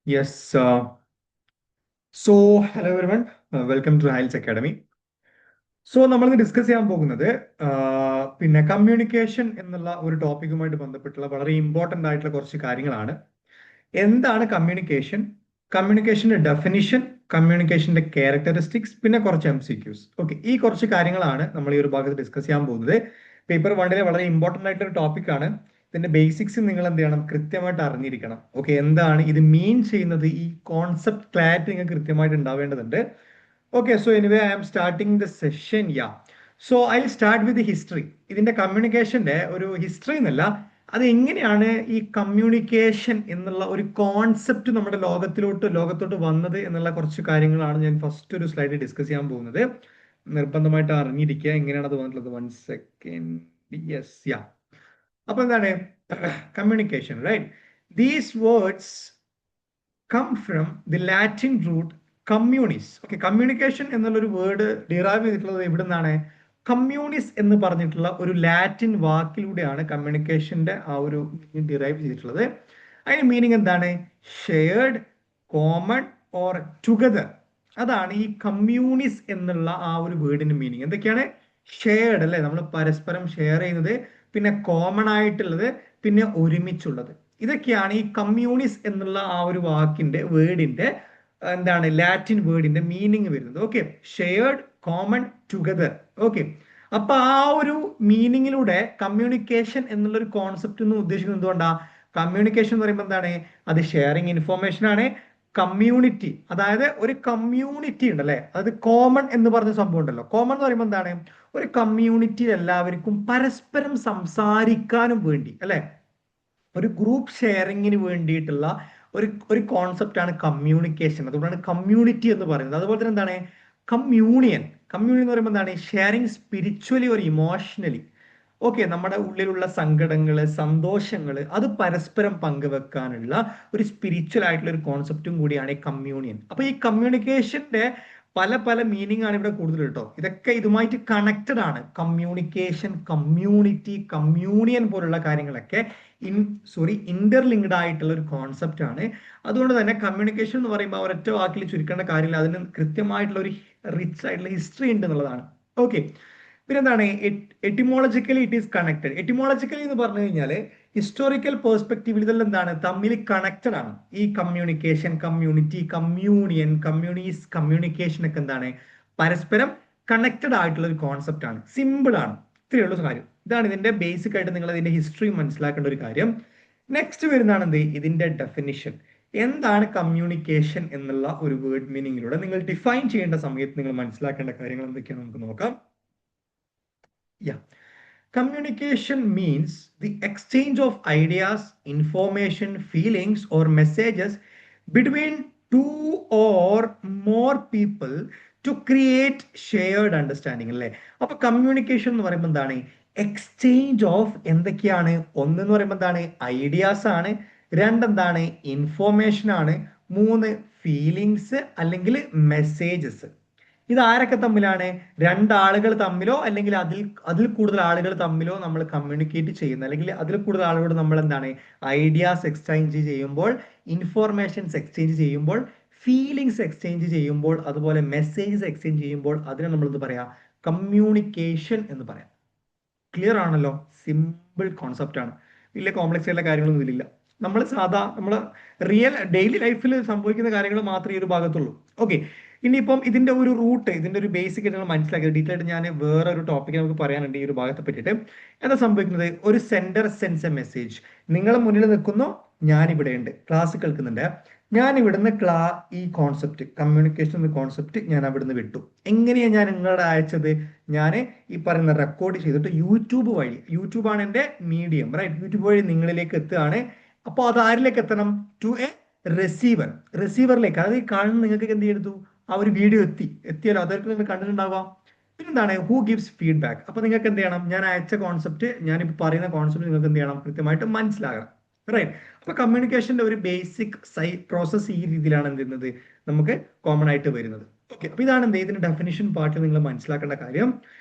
Yes. Hello everyone. Welcome to Hiles Academy. നമ്മളിന്ന് discuss ചെയ്യാൻ പോകുന്നത് പിന്നെ കമ്മ്യൂണിക്കേഷൻ എന്നുള്ള ഒരു ടോപ്പിക്കുമായിട്ട് ബന്ധപ്പെട്ടുള്ള വളരെ ഇമ്പോർട്ടൻ്റ് ആയിട്ടുള്ള കുറച്ച് കാര്യങ്ങളാണ്. എന്താണ് കമ്മ്യൂണിക്കേഷൻ, കമ്മ്യൂണിക്കേഷന്റെ ഡെഫിനിഷൻ, കമ്മ്യൂണിക്കേഷന്റെ ക്യാരക്ടറിസ്റ്റിക്സ്, പിന്നെ കുറച്ച് MCQs. ഓക്കെ, ഈ കുറച്ച് കാര്യങ്ങളാണ് നമ്മൾ ഈ ഒരു ഭാഗത്ത് ഡിസ്കസ് ചെയ്യാൻ പോകുന്നത്. പേപ്പർ 1 വളരെ ഇമ്പോർട്ടൻ്റ് ആയിട്ടുള്ള ഒരു ടോപ്പിക്കാണ്. ഇതിന്റെ ബേസിക്സ് നിങ്ങൾ എന്ത് ചെയ്യണം, കൃത്യമായിട്ട് അറിഞ്ഞിരിക്കണം. ഓക്കെ, എന്താണ് ഇത് മീൻ ചെയ്യുന്നത്, ഈ കോൺസെപ്റ്റ് ക്ലാരിറ്റി നിങ്ങൾക്ക് കൃത്യമായിട്ട് ഉണ്ടാവേണ്ടതുണ്ട്. Okay, anyway I am starting the session. I start with history. ഇതിന്റെ കമ്മ്യൂണിക്കേഷന്റെ ഒരു ഹിസ്റ്ററി എന്നല്ല, അത് എങ്ങനെയാണ് ഈ കമ്മ്യൂണിക്കേഷൻ എന്നുള്ള ഒരു കോൺസെപ്റ്റ് നമ്മുടെ ലോകത്തോട്ട് വന്നത് എന്നുള്ള കുറച്ച് കാര്യങ്ങളാണ് ഞാൻ ഫസ്റ്റ് ഒരു സ്ലൈഡിൽ ഡിസ്കസ് ചെയ്യാൻ പോകുന്നത്. നിർബന്ധമായിട്ട് അറിഞ്ഞിരിക്കുക എങ്ങനെയാണ് അത് വന്നിട്ടുള്ളത്. 1 സെക്കൻഡ്. യെസ്. അപ്പൊ എന്താണ് communication, right? These words come from the Latin root communis. Okay, communication എന്നുള്ള ഒരു വേർഡ് ഡിറൈവ് ചെയ്തിട്ടുള്ളത് എവിടെ നിന്നാണ്? കമ്മ്യൂണിസ് എന്ന് പറഞ്ഞിട്ടുള്ള ഒരു ലാറ്റിൻ വാക്കിലൂടെയാണ് കമ്മ്യൂണിക്കേഷന്റെ ആ ഒരു ഡിറൈവ് ചെയ്തിട്ടുള്ളത്. അതിന്റെ മീനിങ് എന്താണ്? Shared, common or together. അതാണ് ഈ കമ്മ്യൂണിസ് എന്നുള്ള ആ ഒരു വേർഡിന്റെ മീനിങ്. എന്തൊക്കെയാണ്? ഷെയർഡ് അല്ലെ, നമ്മൾ പരസ്പരം ഷെയർ ചെയ്യുന്നത്, പിന്നെ കോമൺ ആയിട്ടുള്ളത്, പിന്നെ ഒരുമിച്ചുള്ളത്. ഇതൊക്കെയാണ് ഈ കമ്മ്യൂണിസ് എന്നുള്ള ആ ഒരു വേർഡിന്റെ എന്താണ് ലാറ്റിൻ വേർഡിന്റെ മീനിങ് വരുന്നത്. Okay, shared, common, together. Okay, അപ്പൊ ആ ഒരു മീനിങ്ങിലൂടെ കമ്മ്യൂണിക്കേഷൻ എന്നുള്ള ഒരു കോൺസെപ്റ്റ് എന്ന് ഉദ്ദേശിക്കുന്നത് എന്തുകൊണ്ടാ? കമ്മ്യൂണിക്കേഷൻ എന്ന് പറയുമ്പോൾ എന്താണ്? അത് ഷെയറിങ് ഇൻഫോർമേഷൻ ആണ്. കമ്മ്യൂണിറ്റി, അതായത് ഒരു കമ്മ്യൂണിറ്റി ഉണ്ടല്ലേ, അത് കോമൺ എന്ന് പറഞ്ഞ സംഭവം ഉണ്ടല്ലോ. കോമൺ എന്ന് പറയുമ്പോൾ എന്താണ്? ഒരു കമ്മ്യൂണിറ്റിയിൽ എല്ലാവർക്കും പരസ്പരം സംസാരിക്കാനും വേണ്ടി അല്ലെ, ഒരു ഗ്രൂപ്പ് ഷെയറിങ്ങിന് വേണ്ടിയിട്ടുള്ള ഒരു കോൺസെപ്റ്റ് ആണ് കമ്മ്യൂണിക്കേഷൻ. അതുകൊണ്ടാണ് കമ്മ്യൂണിറ്റി എന്ന് പറയുന്നത്. അതുപോലെ തന്നെ എന്താണ് കമ്മ്യൂണിയൻ? കമ്മ്യൂണിയൻ എന്ന് പറയുമ്പോൾ എന്താണ്? ഷെയറിങ് സ്പിരിച്വലി ഒരു ഇമോഷണലി. ഓക്കെ, നമ്മുടെ ഉള്ളിലുള്ള സങ്കടങ്ങള്, സന്തോഷങ്ങള്, അത് പരസ്പരം പങ്കുവെക്കാനുള്ള ഒരു സ്പിരിച്വൽ ആയിട്ടുള്ള ഒരു കോൺസെപ്റ്റും കൂടിയാണ് ഈ കമ്മ്യൂണിയൻ. അപ്പൊ ഈ കമ്മ്യൂണിക്കേഷന്റെ പല പല മീനിങ് ആണ് ഇവിടെ കൂടുതൽ കേട്ടോ. ഇതൊക്കെ ഇതുമായിട്ട് കണക്റ്റഡ് ആണ്. കമ്മ്യൂണിക്കേഷൻ, കമ്മ്യൂണിറ്റി, കമ്മ്യൂണിയൻ പോലുള്ള കാര്യങ്ങളൊക്കെ ഇന്റർലിങ്ക്ഡ് ആയിട്ടുള്ള ഒരു കോൺസെപ്റ്റ് ആണ്. അതുകൊണ്ട് തന്നെ കമ്മ്യൂണിക്കേഷൻ എന്ന് പറയുമ്പോൾ ഒരൊറ്റ വാക്കിൽ ചുരുക്കേണ്ട കാര്യമില്ല, അതിന് കൃത്യമായിട്ടുള്ള ഒരു റിച്ച് ആയിട്ടുള്ള ഹിസ്റ്ററി ഉണ്ട് എന്നുള്ളതാണ്. ഓക്കെ, പിന്നെന്താണ് എറ്റിമോളജിക്കലി ഇറ്റ് ഈസ് കണക്റ്റഡ്. എറ്റിമോളജിക്കലി എന്ന് പറഞ്ഞു കഴിഞ്ഞാൽ ഹിസ്റ്റോറിക്കൽ പേഴ്സ്പെക്റ്റീവിൽ ഇതെല്ലാം എന്താണ് തമ്മിൽ കണക്റ്റഡ് ആണ്. ഈ കമ്മ്യൂണിക്കേഷൻ, കമ്മ്യൂണിറ്റി, കമ്മ്യൂണിയൻ, കമ്മ്യൂണീസ്, കമ്മ്യൂണിക്കേഷൻ ഒക്കെ എന്താണ് പരസ്പരം കണക്റ്റഡ് ആയിട്ടുള്ള ഒരു കോൺസെപ്റ്റ് ആണ്. സിമ്പിൾ ആണ്, ഇത്രയുള്ള കാര്യം. ഇതാണ് ഇതിന്റെ ബേസിക് ആയിട്ട് നിങ്ങൾ ഇതിന്റെ ഹിസ്റ്ററി മനസ്സിലാക്കേണ്ട ഒരു കാര്യം. നെക്സ്റ്റ് വരുന്നതാണ് എന്ത്? ഇതിന്റെ ഡെഫിനിഷൻ. എന്താണ് കമ്മ്യൂണിക്കേഷൻ എന്നുള്ള ഒരു വേർഡ് മീനിങ്ങിലൂടെ നിങ്ങൾ ഡിഫൈൻ ചെയ്യേണ്ട സമയത്ത് നിങ്ങൾ മനസ്സിലാക്കേണ്ട കാര്യങ്ങൾ എന്തൊക്കെയാണ് നമുക്ക് നോക്കാം. Communication means the exchange of ideas, information, feelings, or messages between two or more people to create shared understanding. അല്ലേ? അപ്പൊ കമ്മ്യൂണിക്കേഷൻ എന്ന് പറയുമ്പോൾ എന്താണ്? എക്സ്ചേഞ്ച് ഓഫ് എന്തൊക്കെയാണ്? ഒന്നെന്ന് പറയുമ്പോൾ എന്താണ്? ഐഡിയാസ് ആണ്. രണ്ടെന്താണ്? ഇൻഫോർമേഷൻ ആണ്. മൂന്ന് ഫീലിങ്സ് അല്ലെങ്കിൽ മെസ്സേജസ്. ഇത് ആരൊക്കെ തമ്മിലാണ്? രണ്ടാളുകൾ തമ്മിലോ അല്ലെങ്കിൽ അതിൽ കൂടുതൽ ആളുകൾ തമ്മിലോ നമ്മൾ കമ്മ്യൂണിക്കേറ്റ് ചെയ്യുന്ന, അല്ലെങ്കിൽ അതിൽ കൂടുതൽ ആളുകളോട് നമ്മൾ എന്താണ് ഐഡിയാസ് എക്സ്ചേഞ്ച് ചെയ്യുമ്പോൾ, ഇൻഫോർമേഷൻസ് എക്സ്ചേഞ്ച് ചെയ്യുമ്പോൾ, ഫീലിങ്സ് എക്സ്ചേഞ്ച് ചെയ്യുമ്പോൾ, അതുപോലെ മെസ്സേജസ് എക്സ്ചേഞ്ച് ചെയ്യുമ്പോൾ അതിനെ നമ്മൾ എന്ത് പറയാം? കമ്മ്യൂണിക്കേഷൻ എന്ന് പറയാം. ക്ലിയർ ആണല്ലോ? സിമ്പിൾ കോൺസെപ്റ്റ് ആണ്, വലിയ കോംപ്ലക്സ് ആയിട്ടുള്ള കാര്യങ്ങളൊന്നും ഇതിലില്ല. നമ്മൾ റിയൽ ഡെയിലി ലൈഫിൽ സംഭവിക്കുന്ന കാര്യങ്ങൾ മാത്രമേ ഈ ഒരു ഭാഗത്തുള്ളൂ. ഓക്കെ, ഇനിയിപ്പം ഇതിന്റെ ഒരു റൂട്ട്, ഇതിന്റെ ഒരു ബേസിക് നിങ്ങൾ മനസ്സിലാക്കിയത് ഡീറ്റെയിൽ ആയിട്ട് ഞാൻ വേറൊരു ടോപ്പിക് നമുക്ക് പറയാനുണ്ട് ഈ ഒരു ഭാഗത്തെ പറ്റിയിട്ട്. എന്താ സംഭവിക്കുന്നത്? ഒരു സെൻഡർ സെൻസ് എ മെസ്സേജ്. നിങ്ങൾ മുന്നിൽ നിൽക്കുന്നു, ഞാൻ ഇവിടെ ഉണ്ട്, ക്ലാസ് കേൾക്കുന്നുണ്ട്. ഞാൻ ഇവിടുന്ന് ഈ കോൺസെപ്റ്റ്, കമ്മ്യൂണിക്കേഷൻ എന്ന കോൺസെപ്റ്റ് ഞാൻ അവിടുന്ന് വിട്ടു. എങ്ങനെയാണ് ഞാൻ നിങ്ങളുടെ അയച്ചത്? ഞാൻ ഈ പറയുന്ന റെക്കോർഡ് ചെയ്തിട്ട് യൂട്യൂബ് വഴി, യൂട്യൂബാണ് എൻ്റെ മീഡിയം, റൈറ്റ്? യൂട്യൂബ് വഴി നിങ്ങളിലേക്ക് എത്തുകയാണ്. അപ്പോൾ അത് ആരിലേക്ക് എത്തണം? To A receiver. റിസീവറിലേക്ക്, അതായത് ഈ കാണുന്ന നിങ്ങൾക്ക് എന്ത് ചെയ്തു? ആ ഒരു വീഡിയോ എത്തിയാലോ, അതൊക്കെ നിങ്ങൾ കണ്ടിട്ടുണ്ടാവാം. പിന്നെന്താണ്? Who gives feedback. അപ്പൊ നിങ്ങൾക്ക് എന്ത് ചെയ്യണം? ഞാൻ അയച്ച കോൺസെപ്റ്റ്, ഞാനിപ്പോൾ പറയുന്ന കോൺസെപ്റ്റ് നിങ്ങൾക്ക് എന്ത് ചെയ്യണം? കൃത്യമായിട്ട് മനസ്സിലാകണം, റൈറ്റ്? അപ്പൊ കമ്മ്യൂണിക്കേഷന്റെ ഒരു ബേസിക് പ്രോസസ് ഈ രീതിയിലാണ് എന്ത് ചെയ്യുന്നത് നമുക്ക് കോമൺ ആയിട്ട് വരുന്നത്. ഓക്കെ, അപ്പൊ ഇതാണ് എന്ത് ഇതിന്റെ ഡെഫിനിഷൻ പാർട്ട് നിങ്ങൾ മനസ്സിലാക്കേണ്ട കാര്യം.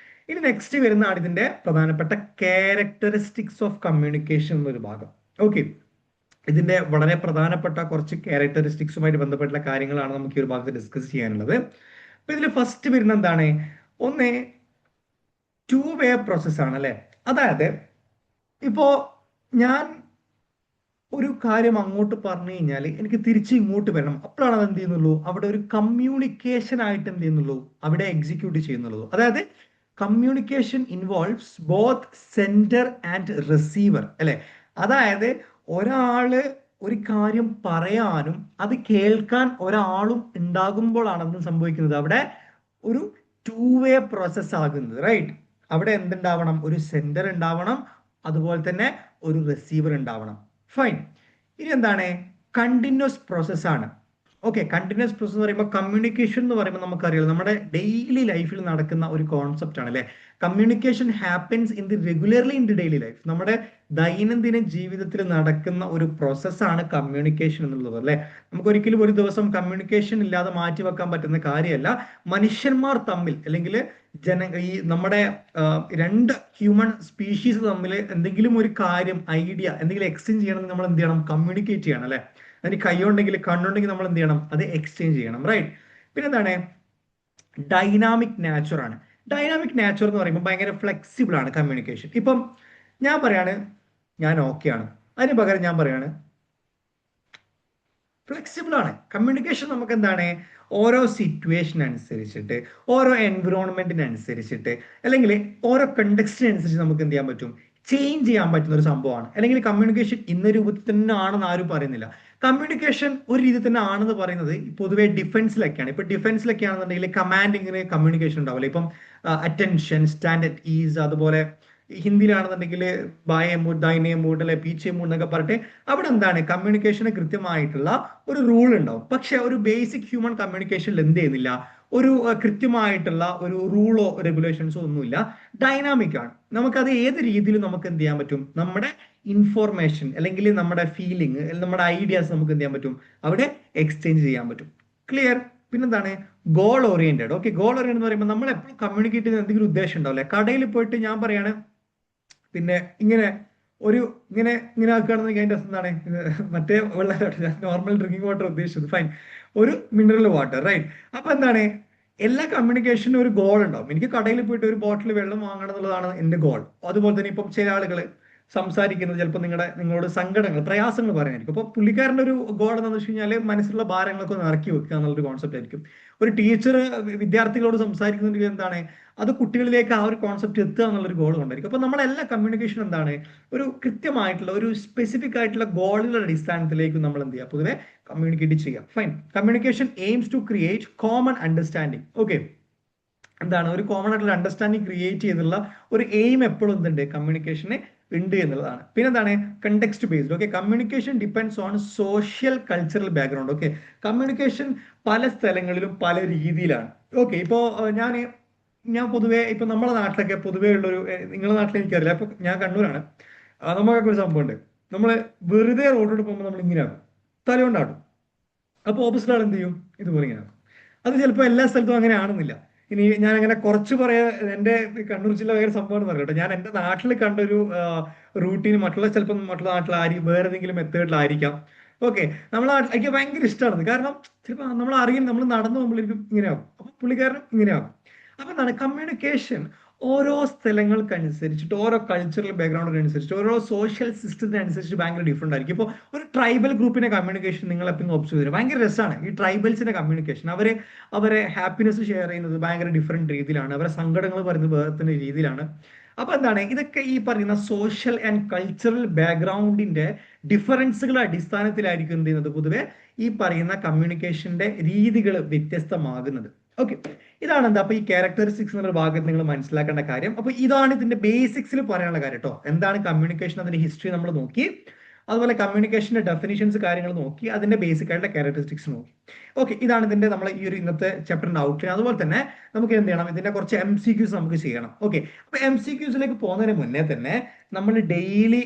ഇനി നെക്സ്റ്റ് വരുന്നതാണ് ഇതിന്റെ പ്രധാനപ്പെട്ട ക്യാരക്ടറിസ്റ്റിക്സ് ഓഫ് കമ്മ്യൂണിക്കേഷൻ എന്നൊരു ഭാഗം. ഓക്കെ, ഇതിന്റെ വളരെ പ്രധാനപ്പെട്ട കുറച്ച് ക്യാരക്ടറിസ്റ്റിക്സുമായിട്ട് ബന്ധപ്പെട്ടുള്ള കാര്യങ്ങളാണ് നമുക്ക് ഈ ഒരു ഭാഗത്ത് ഡിസ്കസ് ചെയ്യാനുള്ളത്. അപ്പൊ ഇതിൽ ഫസ്റ്റ് വരുന്ന എന്താണ്, ഒന്ന് ടു വേ പ്രോസസ് ആണ് അല്ലെ. അതായത് ഇപ്പോ ഞാൻ ഒരു കാര്യം അങ്ങോട്ട് പറഞ്ഞു കഴിഞ്ഞാൽ എനിക്ക് തിരിച്ച് ഇങ്ങോട്ട് വരണം, അപ്പോഴാണ് അത് എന്ത് ചെയ്യുന്നുള്ളൂ, അവിടെ ഒരു കമ്മ്യൂണിക്കേഷൻ ആയിട്ട് എന്ത് ചെയ്യുന്നുള്ളൂ, അവിടെ എക്സിക്യൂട്ട് ചെയ്യുന്നുള്ളൂ. അതായത് communication involves both sender and receiver അല്ലെ. അതായത് ഒരാള് ഒരു കാര്യം പറയാനും അത് കേൾക്കാൻ ഒരാളും ഉണ്ടാകുമ്പോഴാണ് എന്ത് സംഭവിക്കുന്നത്, അവിടെ ഒരു ടു വേ പ്രോസസ് ആകുന്നത്, റൈറ്റ്. അവിടെ എന്തുണ്ടാവണം, ഒരു സെൻഡർ ഉണ്ടാവണം, അതുപോലെ തന്നെ ഒരു റിസീവർ ഉണ്ടാവണം. ഫൈൻ. ഇനി എന്താണ്, കണ്ടിന്യൂസ് പ്രോസസ് ആണ്. ഓക്കെ, കണ്ടിന്യൂസ് പ്രോസസ് എന്ന് പറയുമ്പോൾ കമ്മ്യൂണിക്കേഷൻ എന്ന് പറയുമ്പോൾ നമുക്കറിയാം നമ്മുടെ ഡെയിലി ലൈഫിൽ നടക്കുന്ന ഒരു കോൺസെപ്റ്റ് ആണ് അല്ലെ. Communication happens in the regularly in the daily life. നമ്മുടെ ദൈനംദിന ജീവിതത്തിൽ നടക്കുന്ന ഒരു പ്രോസസ്സാണ് കമ്മ്യൂണിക്കേഷൻ എന്നുള്ളത് അല്ലെ. നമുക്ക് ഒരിക്കലും ഒരു ദിവസം കമ്മ്യൂണിക്കേഷൻ ഇല്ലാതെ മാറ്റി വെക്കാൻ പറ്റുന്ന കാര്യമല്ല. മനുഷ്യന്മാർ തമ്മിൽ അല്ലെങ്കിൽ ഈ നമ്മുടെ രണ്ട് ഹ്യൂമൻ സ്പീഷീസ് തമ്മിൽ എന്തെങ്കിലും ഒരു കാര്യം, ഐഡിയ എന്തെങ്കിലും എക്സ്ചേഞ്ച് ചെയ്യണമെങ്കിൽ നമ്മൾ എന്ത് ചെയ്യണം, കമ്മ്യൂണിക്കേറ്റ് ചെയ്യണം അല്ലെ. അതിന് കൈയുണ്ടെങ്കിൽ കണ്ണുണ്ടെങ്കിൽ നമ്മൾ എന്ത് ചെയ്യണം, അത് എക്സ്ചേഞ്ച് ചെയ്യണം, റൈറ്റ്. പിന്നെ എന്താണ്, ഡൈനാമിക് നാച്ചർ ആണ്. ഡൈനാമിക് നാച്ചർ എന്ന് പറയുമ്പോൾ ഭയങ്കര ഫ്ലെക്സിബിൾ ആണ് കമ്മ്യൂണിക്കേഷൻ. ഇപ്പം ഞാൻ പറയാണ് ഞാൻ ഓക്കെ ആണ്, അതിന് പകരം ഞാൻ പറയാണ് ഫ്ലെക്സിബിൾ ആണ്. കമ്മ്യൂണിക്കേഷൻ നമുക്ക് എന്താണ്, ഓരോ സിറ്റുവേഷൻ അനുസരിച്ചിട്ട്, ഓരോ എൻവിറോൺമെന്റിനനുസരിച്ചിട്ട്, അല്ലെങ്കിൽ ഓരോ കണ്ടക്സ്റ്റിനനുസരിച്ച് നമുക്ക് എന്ത് ചെയ്യാൻ പറ്റും, ചേഞ്ച് ചെയ്യാൻ പറ്റുന്ന ഒരു സംഭവമാണ്. അല്ലെങ്കിൽ കമ്മ്യൂണിക്കേഷൻ ഇന്ന രൂപത്തിൽ തന്നെ ആണെന്ന് ആരും പറയുന്നില്ല. കമ്മ്യൂണിക്കേഷൻ ഒരു രീതി തന്നെ ആണെന്ന് പറയുന്നത് പൊതുവെ ഡിഫൻസിലൊക്കെയാണ്. ഇപ്പൊ ഡിഫൻസിലൊക്കെ ആണെന്നുണ്ടെങ്കിൽ കമാൻഡിങ്ങിന് കമ്മ്യൂണിക്കേഷൻ ഉണ്ടാവില്ല. ഇപ്പം അറ്റൻഷൻ, സ്റ്റാൻഡ് അറ്റ് ഈസ്, അതുപോലെ ഹിന്ദിയിലാണെന്നുണ്ടെങ്കിൽ ബായ മൂഡ്, ദൈനേ മൂഡ് അല്ലെ, പീച്ചെ മൂഡ് എന്നൊക്കെ പറഞ്ഞിട്ട് അവിടെ എന്താണ് കമ്മ്യൂണിക്കേഷന് കൃത്യമായിട്ടുള്ള ഒരു റൂൾ ഉണ്ടാവും. പക്ഷെ ഒരു ബേസിക് ഹ്യൂമൻ കമ്മ്യൂണിക്കേഷനിൽ എന്ത് ചെയ്യുന്നില്ല, ഒരു കൃത്യമായിട്ടുള്ള ഒരു റൂളോ റെഗുലേഷൻസോ ഒന്നുമില്ല. ഡൈനാമിക് ആണ്. നമുക്കത് ഏത് രീതിയിലും നമുക്ക് എന്ത് ചെയ്യാൻ പറ്റും, നമ്മുടെ ഇൻഫോർമേഷൻ അല്ലെങ്കിൽ നമ്മുടെ ഫീലിംഗ്, നമ്മുടെ ഐഡിയാസ് നമുക്ക് എന്ത് ചെയ്യാൻ പറ്റും, അവിടെ എക്സ്ചേഞ്ച് ചെയ്യാൻ പറ്റും. ക്ലിയർ. പിന്നെന്താണ്, goal oriented. Okay, goal oriented എന്ന് പറയുമ്പോൾ നമ്മൾ എപ്പോഴും കമ്മ്യൂണിക്കേറ്റ് ചെയ്യുന്ന എന്തെങ്കിലും ഉദ്ദേശം ഉണ്ടാവില്ലേ. കടയിൽ പോയിട്ട് ഞാൻ പറയാണ് പിന്നെ ഇങ്ങനെ ഇങ്ങനെ ഇങ്ങനെ ആക്കുകയാണെന്നുണ്ടെങ്കിൽ അതിന്റെ അർത്ഥം എന്താണ്, മറ്റേ വെള്ളം, നോർമൽ ഡ്രിങ്കിങ് വാട്ടർ ഉദ്ദേശിച്ചത്, ഫൈൻ, ഒരു മിനറൽ വാട്ടർ, റൈറ്റ്. അപ്പൊ എന്താണ്, എല്ലാ കമ്മ്യൂണിക്കേഷനും ഒരു ഗോൾ ഉണ്ടാവും. എനിക്ക് കടയിൽ പോയിട്ട് ഒരു ബോട്ടിൽ വെള്ളം വാങ്ങണം എന്നുള്ളതാണ് എന്റെ ഗോൾ. അതുപോലെ തന്നെ ഇപ്പം ചില ആളുകൾ സംസാരിക്കുന്നത് ചിലപ്പോൾ നിങ്ങളോട് സങ്കടങ്ങൾ, പ്രയാസങ്ങൾ പറയാനായിരിക്കും. അപ്പൊ പുള്ളിക്കാരൻ്റെ ഒരു ഗോൾ എന്താണെന്ന് വെച്ച് കഴിഞ്ഞാൽ മനസ്സിലുള്ള ഭാരങ്ങളൊക്കെ ഒന്ന് ഇറക്കി വെക്കുക എന്നുള്ളൊരു കോൺസെപ്റ്റ് ആയിരിക്കും. ഒരു ടീച്ചർ വിദ്യാർത്ഥികളോട് സംസാരിക്കുന്നുണ്ടെങ്കിൽ എന്താണ്, അത് കുട്ടികളിലേക്ക് ആ ഒരു കോൺസെപ്റ്റ് എത്തുക എന്നുള്ളൊരു ഗോൾ കൊണ്ടായിരിക്കും. അപ്പൊ നമ്മളെല്ലാ കമ്മ്യൂണിക്കേഷൻ എന്താണ്, ഒരു കൃത്യമായിട്ടുള്ള ഒരു സ്പെസിഫിക് ആയിട്ടുള്ള ഗോളുകളുടെ അടിസ്ഥാനത്തിലേക്ക് നമ്മൾ എന്ത് ചെയ്യുക, പൊതുവെ കമ്മ്യൂണിക്കേറ്റ് ചെയ്യുക. Fine. Communication aims to create common understanding. Okay, എന്താണ്, ഒരു കോമൺ ആയിട്ടുള്ള അണ്ടർസ്റ്റാൻഡിങ് ക്രിയേറ്റ് ചെയ്തുള്ള ഒരു എയിം എപ്പോഴും എന്തുണ്ട്, കമ്മ്യൂണിക്കേഷന് ഉണ്ട് എന്നുള്ളതാണ്. പിന്നെ എന്താണ്, context based. Okay, communication depends on social cultural background. Okay, communication പല സ്ഥലങ്ങളിലും പല രീതിയിലാണ്. ഓക്കെ, ഇപ്പോ ഞാൻ പൊതുവെ ഇപ്പൊ നമ്മുടെ നാട്ടിലൊക്കെ പൊതുവേ ഉള്ളൊരു, നിങ്ങളുടെ നാട്ടിൽ എനിക്കറിയില്ല, ഇപ്പൊ ഞാൻ കണ്ണൂരാണ്. നമുക്കൊക്കെ ഒരു സംഭവം ഉണ്ട്, നമ്മള് വെറുതെ റോഡിലൂടെ പോകുമ്പോൾ നമ്മൾ ഇങ്ങനെ ആകും, തലകൊണ്ടാടും. അപ്പൊ ഓപ്പോസിറ്റ് ആൾ എന്ത് ചെയ്യും, ഇതുപോലെ ഇങ്ങനെ ആകും. അത് ചിലപ്പോൾ എല്ലാ സ്ഥലത്തും അങ്ങനെ ആണെന്നില്ല. ഇനി ഞാൻ അങ്ങനെ കുറച്ച് പറയാ, എന്റെ കണ്ണൂർ ജില്ല വേറെ സംഭവം പറയട്ടെ. ഞാൻ എന്റെ നാട്ടിൽ കണ്ടൊരു റൂട്ടീന് ചിലപ്പോൾ മറ്റുള്ള നാട്ടിൽ വേറെ ഏതെങ്കിലും മെത്തേഡിലായിരിക്കാം. ഓക്കെ, എനിക്ക് ഭയങ്കര ഇഷ്ടമാണ്. കാരണം ചിലപ്പോൾ നമ്മൾ അറിയും, നമ്മൾ നടന്നു പോകുമ്പോഴേക്കും ഇങ്ങനെയാകും, അപ്പൊ പുള്ളിക്കാരനും ഇങ്ങനെയാകും. അപ്പൊ എന്താണ്, കമ്മ്യൂണിക്കേഷൻ ഓരോ സ്ഥലങ്ങൾക്കനുസരിച്ചിട്ട്, ഓരോ കൾച്ചറൽ ബാക്ക്ഗ്രൗണ്ടിനനുസരിച്ച്, ഓരോ സോഷ്യൽ സിസ്റ്റത്തിനനുസരിച്ച് ഭയങ്കര ഡിഫറെന്റ് ആയിരിക്കും. ഇപ്പോൾ ഒരു ട്രൈബൽ ഗ്രൂപ്പിന്റെ കമ്മ്യൂണിക്കേഷൻ നിങ്ങൾ എപ്പോഴും ഒബ്സർവ് ചെയ്തു, ഭയങ്കര രസമാണ്. ഈ ട്രൈബൽസിന്റെ കമ്മ്യൂണിക്കേഷൻ, അവരെ ഹാപ്പിനെസ് ഷെയർ ചെയ്യുന്നത് ഭയങ്കര ഡിഫറെന്റ് രീതിയിലാണ്, അവരെ സങ്കടങ്ങൾ പറയുന്നത് വേറെ തന്നെ രീതിയിലാണ്. അപ്പൊ എന്താണ്, ഇതൊക്കെ ഈ പറയുന്ന സോഷ്യൽ ആൻഡ് കൾച്ചറൽ ബാക്ക്ഗ്രൗണ്ടിന്റെ ഡിഫറൻസുകളുടെ അടിസ്ഥാനത്തിലായിരിക്കും എന്ത് ചെയ്യുന്നത്, പൊതുവെ ഈ പറയുന്ന കമ്മ്യൂണിക്കേഷന്റെ രീതികൾ വ്യത്യസ്തമാകുന്നത്. ഓക്കെ, ഇതാണ് എന്താ, അപ്പൊ ഈ ക്യാരക്ടറിസ്റ്റിക്സ് എന്നുള്ള ഭാഗത്ത് നിങ്ങൾ മനസ്സിലാക്കേണ്ട കാര്യം. അപ്പൊ ഇതാണ് ഇതിന്റെ ബേസിക്സിൽ പറയാനുള്ള കാര്യം കേട്ടോ. എന്താണ് കമ്മ്യൂണിക്കേഷൻ, അതിന്റെ ഹിസ്റ്ററി നമ്മൾ നോക്കി, അതുപോലെ കമ്മ്യൂണിക്കേഷന്റെ ഡെഫിനിഷൻസ് കാര്യങ്ങൾ നോക്കി, അതിന്റെ ബേസിക് ആയിട്ടുള്ള ക്യാരക്ടറിസ്റ്റിക്സ് നോക്കി. ഓക്കെ, ഇതാണ് ഇതിന്റെ നമ്മൾ ഈ ഒരു ഇന്നത്തെ ചാപ്റ്ററിന്റെ ഔട്ട്ലൈൻ. അതുപോലെ തന്നെ നമുക്ക് എന്ത് ചെയ്യണം, ഇതിന്റെ കുറച്ച് MCQs നമുക്ക് ചെയ്യണം. ഓക്കെ, അപ്പൊ MCQസിലേക്ക് പോകുന്നതിന് മുന്നേ തന്നെ നമ്മൾ ഡെയിലി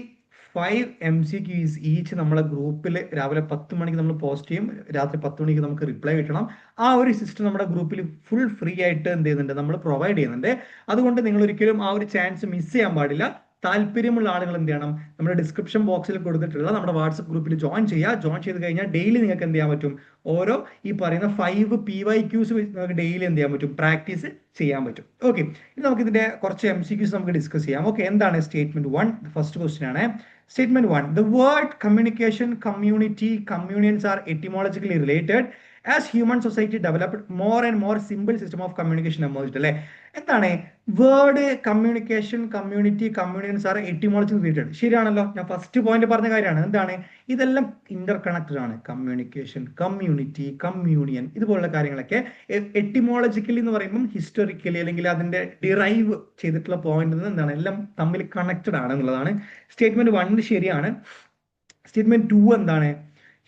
5 MCQs ഈച്ച് നമ്മളെ ഗ്രൂപ്പിൽ രാവിലെ 10 മണിക്ക് നമ്മൾ പോസ്റ്റ് ചെയ്യും, രാത്രി 10 മണിക്ക് നമുക്ക് റിപ്ലൈ കിട്ടണം. ആ ഒരു സിസ്റ്റം നമ്മുടെ ഗ്രൂപ്പിൽ ഫുൾ ഫ്രീ ആയിട്ട് എന്ത് ചെയ്യുന്നുണ്ട്, നമ്മൾ പ്രൊവൈഡ് ചെയ്യുന്നുണ്ട്. അതുകൊണ്ട് നിങ്ങൾ ഒരിക്കലും ആ ഒരു ചാൻസ് മിസ് ചെയ്യാൻ പാടില്ല. താല്പര്യമുള്ള ആളുകൾ എന്ത് ചെയ്യണം, നമ്മുടെ ഡിസ്ക്രിപ്ഷൻ ബോക്സിൽ കൊടുത്തിട്ടുള്ള നമ്മുടെ വാട്സപ്പ് ഗ്രൂപ്പിൽ ജോയിൻ ചെയ്യുക. ജോയിൻ ചെയ്ത് കഴിഞ്ഞാൽ ഡെയിലി നിങ്ങൾക്ക് എന്ത് ചെയ്യാൻ പറ്റും, ഓരോ ഈ പറയുന്ന 5 PYQs നിങ്ങൾക്ക് ഡെയിലി എന്ത് ചെയ്യാൻ പറ്റും, പ്രാക്ടീസ് ചെയ്യാൻ പറ്റും. ഓക്കെ, ഇനി നമുക്ക് ഇതിന്റെ കുറച്ച് MCQs നമുക്ക് ഡിസ്കസ് ചെയ്യാം. ഓക്കെ, എന്താണ് സ്റ്റേറ്റ്മെന്റ് 1? ഫസ്റ്റ് ക്വസ്റ്റ്യൻ ആണ്. Statement 1. The word communication, community, communions are etymologically related. As human society developed, more and more simple system of communication emerged. അല്ലെ, എന്താണ് word communication, community, communions are etymology related. ശരിയാണല്ലോ, ഞാൻ first point പറഞ്ഞ കാര്യമാണ്. എന്താണ്, ഇതെല്ലാം interconnected ആണ്. Communication, community, communion, ഇതുപോലുള്ള കാര്യങ്ങളൊക്കെ എറ്റിമോളജിക്കലി എന്ന് പറയുമ്പോൾ ഹിസ്റ്റോറിക്കലി അല്ലെങ്കിൽ അതിന്റെ ഡിറൈവ് ചെയ്തിട്ടുള്ള പോയിന്റ് എന്താണ്, എല്ലാം തമ്മിൽ കണക്റ്റഡ് ആണ് എന്നുള്ളതാണ്. സ്റ്റേറ്റ്മെന്റ് 1 ശരിയാണ്. സ്റ്റേറ്റ്മെന്റ് 2 എന്താണ്,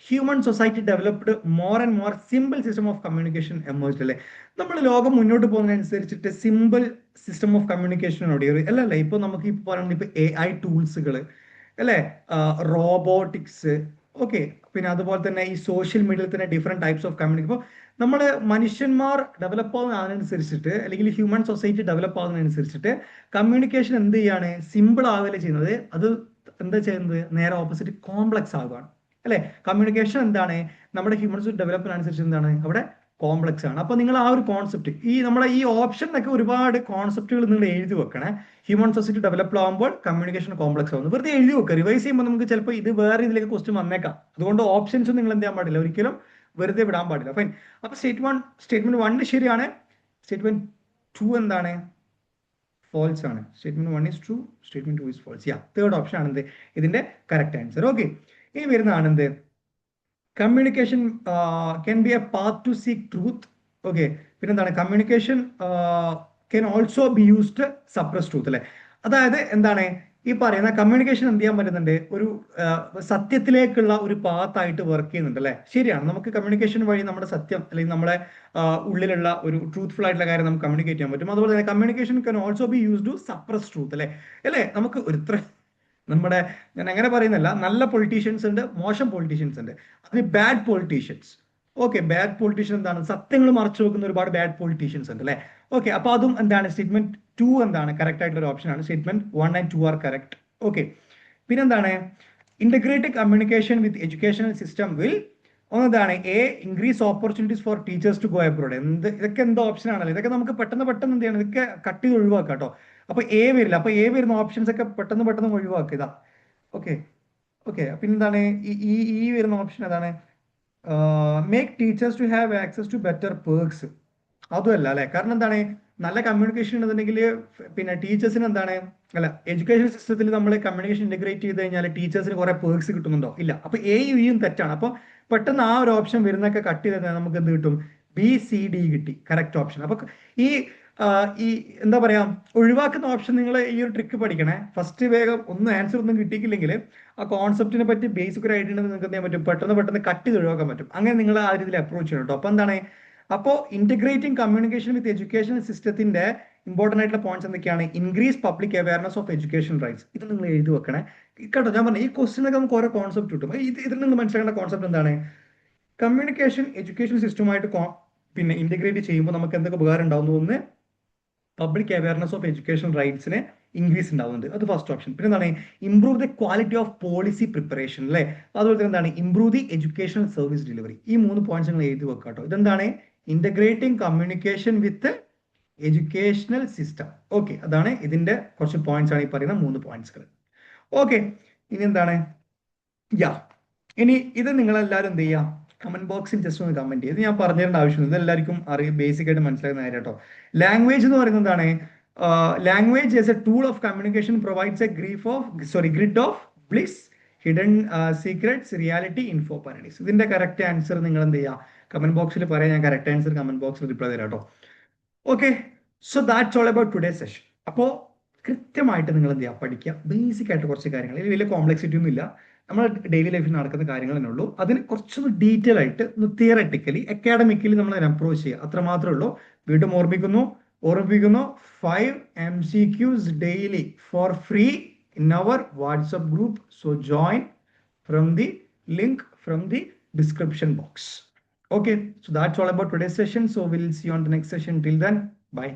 human society developed more and more simple system of communication emerged. അല്ലെ, നമ്മൾ ലോകം മുന്നോട്ട് പോകുന്നതിനനുസരിച്ചിട്ട് സിമ്പിൾ സിസ്റ്റം ഓഫ് കമ്മ്യൂണിക്കേഷനോട് അല്ല ഇപ്പൊ നമുക്ക് ഇപ്പൊ പറയുന്നത് ഇപ്പൊ AI ടൂൾസുകൾ അല്ലെ, റോബോട്ടിക്സ്, ഓക്കെ, പിന്നെ അതുപോലെ തന്നെ ഈ സോഷ്യൽ മീഡിയയിൽ തന്നെ ഡിഫറെന്റ് ടൈപ്സ് ഓഫ് കമ്മ്യൂണിക്കേഷൻ. ഇപ്പോൾ നമ്മൾ മനുഷ്യന്മാർ ഡെവലപ്പ് ആവുന്നതിനനുസരിച്ചിട്ട് അല്ലെങ്കിൽ ഹ്യൂമൻ സൊസൈറ്റി ഡെവലപ്പ് ആവുന്നതിനനുസരിച്ചിട്ട് കമ്മ്യൂണിക്കേഷൻ എന്ത് ചെയ്യാണ്, സിമ്പിൾ ആവുകയല്ല ചെയ്യുന്നത്, അത് എന്താ ചെയ്യുന്നത്, നേരെ ഓപ്പോസിറ്റ് കോംപ്ലക്സ് ആവുകയാണ്. അല്ലെ, കമ്മ്യൂണിക്കേഷൻ എന്താണ്, നമ്മുടെ ഹ്യൂമൻ സൊസൈറ്റി ഡെവലപ്മെന്റ് അനുസരിച്ച് എന്താണ് അവിടെ കോംപ്ലക്സ് ആണ്. അപ്പൊ നിങ്ങൾ ആ ഒരു കോൺസെപ്റ്റ്, ഈ നമ്മുടെ ഈ ഓപ്ഷനിലൊക്കെ ഒരുപാട് കോൺസെപ്റ്റുകൾ നിങ്ങൾ എഴുതി വെക്കണേ. ഹ്യൂമൻ സൊസൈറ്റി ഡെവലപ്പ് ആകുമ്പോൾ കമ്മ്യൂണിക്കേഷൻ കോംപ്ലക്സ് ആവുന്നു, വെറുതെ എഴുതി വെക്കുക. റിവൈസ് ചെയ്യുമ്പോൾ നമുക്ക് ചിലപ്പോൾ ഇത് വേറെ ഇതിലേക്ക് ക്വസ്റ്റ്യൻ വന്നേക്കാം. അതുകൊണ്ട് ഓപ്ഷൻസ് നിങ്ങൾ എന്ത് ചെയ്യാൻ പാടില്ല, ഒരിക്കലും വെറുതെ വിടാൻ പാടില്ല. ഫൈൻ. അപ്പൊ സ്റ്റേറ്റ്മെന്റ് 1 ശരിയാണ്. സ്റ്റേറ്റ്മെന്റ് 2 എന്താണ്, ഫോൾസ് ആണ്. Statement 1 is true, statement 2 is false. Third option ആണ് എന്ത്, ഇതിന്റെ കറക്റ്റ് ആൻസർ. ഓക്കെ, ഇനി വരുന്നതാണ് എന്ത്, communication can be a path to seek truth. Okay, പിന്നെന്താണ്, communication can also be used suppress truth. അല്ലെ, അതായത് എന്താണ് ഈ പറയുന്ന കമ്മ്യൂണിക്കേഷൻ എന്ത് ചെയ്യാൻ പറ്റുന്നുണ്ട്, ഒരു സത്യത്തിലേക്കുള്ള ഒരു പാത്തായിട്ട് വർക്ക് ചെയ്യുന്നുണ്ട്. അല്ലെ, ശരിയാണ്. നമുക്ക് കമ്മ്യൂണിക്കേഷൻ വഴി നമ്മുടെ സത്യം അല്ലെങ്കിൽ നമ്മുടെ ഉള്ളിലുള്ള ഒരു ട്രൂത്ത്ഫുൾ ആയിട്ടുള്ള കാര്യം നമുക്ക് കമ്മ്യൂണിക്കേറ്റ് ചെയ്യാൻ പറ്റും. അതുപോലെ തന്നെ communication can also be used to suppress truth. അല്ലെ, നമുക്ക് നമ്മുടെ, ഞാൻ അങ്ങനെ പറയുന്നില്ല, നല്ല പൊളിറ്റീഷ്യൻസ് ഉണ്ട്, മോശം പൊളിറ്റീഷ്യൻസ് ഉണ്ട്. അതിന് bad politicians. Okay, bad politician എന്താണ്, സത്യങ്ങൾ മറച്ചു വെക്കുന്ന ഒരുപാട് ബാഡ് പൊളിറ്റീഷ്യൻസ് ഉണ്ട്. അല്ലെ, ഓക്കെ, അപ്പൊ അതും എന്താണ്, സ്റ്റേറ്റ്മെന്റ് 2 എന്താണ് കറക്റ്റ് ആയിട്ടുള്ള ഒരു ഓപ്ഷൻ ആണ്. Statement 1 and 2 are correct. Okay, പിന്നെന്താണ്, integrated communication with educational system will, ഒന്നതാണ് increase opportunities for teachers to go abroad. ഇതൊക്കെ എന്തോ ഓപ്ഷൻ ആണല്ലോ, ഇതൊക്കെ നമുക്ക് പെട്ടെന്ന് എന്ത് ചെയ്യണം, ഇതൊക്കെ കട്ട് ചെയ്ത് ഒഴിവാക്കാം കേട്ടോ. അപ്പൊ വരില്ല. അപ്പൊ വരുന്ന ഓപ്ഷൻസ് ഒക്കെ പെട്ടെന്ന് ഒഴിവാക്കുക. ഓക്കെ, പിന്നെന്താണ് ഈ വരുന്ന ഓപ്ഷൻ അതാണ്, make teachers to have access to better perks. അതുമല്ല അല്ലെ, കാരണം എന്താണ്, നല്ല കമ്മ്യൂണിക്കേഷൻ ഉണ്ടെന്നുണ്ടെങ്കിൽ പിന്നെ ടീച്ചേഴ്സിന് എന്താണ്, അല്ല എഡ്യൂക്കേഷൻ സിസ്റ്റത്തിൽ നമ്മൾ കമ്മ്യൂണിക്കേഷൻ ഇന്റഗ്രേറ്റ് ചെയ്ത് കഴിഞ്ഞാൽ ടീച്ചേഴ്സിന് കുറെ പേർക്സ് കിട്ടുന്നുണ്ടോ, ഇല്ല. അപ്പൊ യും തെറ്റാണ്. അപ്പൊ പെട്ടെന്ന് ആ ഒരു ഓപ്ഷൻ വരുന്നൊക്കെ കട്ട് ചെയ്ത് നമുക്ക് എന്ത് കിട്ടും, BCD കിട്ടി, കറക്റ്റ് ഓപ്ഷൻ. അപ്പൊ ഈ എന്താ പറയാ, ഒഴിവാക്കുന്ന ഓപ്ഷൻ നിങ്ങൾ ഈ ഒരു ട്രിക്ക് പഠിക്കണേ. ഫസ്റ്റ് വേഗം ആൻസർ ഒന്നും കിട്ടിയില്ലെങ്കിൽ ആ കോൺസെപ്റ്റിനെ പറ്റി ബേസിക് ഒരു ഐഡിയ ഉണ്ടെന്ന് നിങ്ങൾക്ക് എന്ത് ചെയ്യാൻ പറ്റും, പെട്ടെന്ന് കട്ട് ചെയ്ത് ഒഴിവാക്കാൻ പറ്റും. അങ്ങനെ നിങ്ങൾ ആ രീതിയിൽ അപ്രോച്ച് ചെയ്യണം കേട്ടോ. അപ്പൊ എന്താണ്, അപ്പോൾ ഇന്റഗ്രേറ്റിംഗ് കമ്മ്യൂണിക്കേഷൻ വിത്ത് എഡ്യൂക്കേഷൻ സിസ്റ്റത്തിന്റെ ഇമ്പോർട്ടന്റ് ആയിട്ടുള്ള പോയിന്റ്സ് എന്തൊക്കെയാണ്, increase public awareness of education rights. ഇത് നിങ്ങൾ എഴുതി വെക്കണേ കേട്ടോ. ഞാൻ പറഞ്ഞു ഈ ക്വസ്റ്റിനൊക്കെ നമുക്ക് ഓരോ കോൺസെപ്റ്റ് കിട്ടും. ഇതിൽ നിങ്ങൾ മനസ്സിലാക്കേണ്ട കോൺസെപ്റ്റ് എന്താണ്, കമ്മ്യൂണിക്കേഷൻ എഡ്യൂക്കേഷൻ സിസ്റ്റമായിട്ട് പിന്നെ ഇന്റഗ്രേറ്റ് ചെയ്യുമ്പോൾ നമുക്ക് എന്തൊക്കെ ഉപകാരം ഉണ്ടാവുന്നു. ഒന്ന്, പബ്ലിക് അവയർനെസ് ഓഫ് എഡ്യൂക്കേഷൻ റൈറ്റ്സിന് ഇൻക്രീസ് ഉണ്ടാവുന്നുണ്ട്, അത് ഫസ്റ്റ് ഓപ്ഷൻ. പിന്നെ എന്താണ്, improve the quality of policy preparation. അല്ലെ, അതുപോലെ തന്നെ എന്താണ്, improve the educational service delivery. ഈ 3 പോയിന്റ്സ് നിങ്ങൾ എഴുതി വെക്കുക കേട്ടോ. ഇതെന്താണ്, integrating communication with educational system. Okay, അതാണ് ഇതിന്റെ കുറച്ച് പോയിന്റ്സ് ആണ് ഈ പറയുന്ന 3 പോയിന്റ്സുകൾ. ഓക്കെ, ഇനി എന്താണ്, ഇനി ഇത് നിങ്ങളെല്ലാവരും എന്ത് ചെയ്യാം, കമന്റ് ബോക്സിൽ ജസ്റ്റ് ഒന്ന് കമന്റ് ചെയ്ത്, ഞാൻ പറഞ്ഞു തരേണ്ട ആവശ്യമില്ല, ഇത് എല്ലാവർക്കും ബേസിക് ആയിട്ട് മനസ്സിലാകുന്ന കാര്യം കേട്ടോ. ലാംഗ്വേജ് എന്ന് പറയുന്നത് എന്താണ്, language as A tool of communication provides A grid of bliss, hidden secrets, reality, info paradise. ഇതിന്റെ കറക്റ്റ് ആൻസർ നിങ്ങൾ എന്ത് ചെയ്യുക, കമന്റ് ബോക്സിൽ പറയാം. ഞാൻ കറക്റ്റ് ആൻസർ കമന്റ് ബോക്സിൽ റിപ്ലൈ തരാം കേട്ടോ. Okay, so that's all about today session. അപ്പോൾ കൃത്യമായിട്ട് നിങ്ങൾ എന്ത് ചെയ്യുക, പഠിക്കുക. ബേസിക് ആയിട്ട് കുറച്ച് കാര്യങ്ങൾ, ഇതിൽ വലിയ കോംപ്ലക്സിറ്റി ഒന്നും ഇല്ല, നമ്മൾ ഡെയിലി ലൈഫിൽ നടക്കുന്ന കാര്യങ്ങൾ തന്നെ ഉള്ളൂ. അതിന് കുറച്ചൊന്ന് ഡീറ്റെയിൽ ആയിട്ട് ഒന്ന് തിയററ്റിക്കലി അക്കാഡമിക്കലി നമ്മൾ അപ്രോച്ച് ചെയ്യുക, അത്ര മാത്രമേ ഉള്ളൂ. വീണ്ടും ഓർമ്മിപ്പിക്കുന്നു 5 MCQs daily four free in our WhatsApp group. So join from the link from the description box. Okay, so that's all about today's session. So we'll see you on the next session. Till then, bye.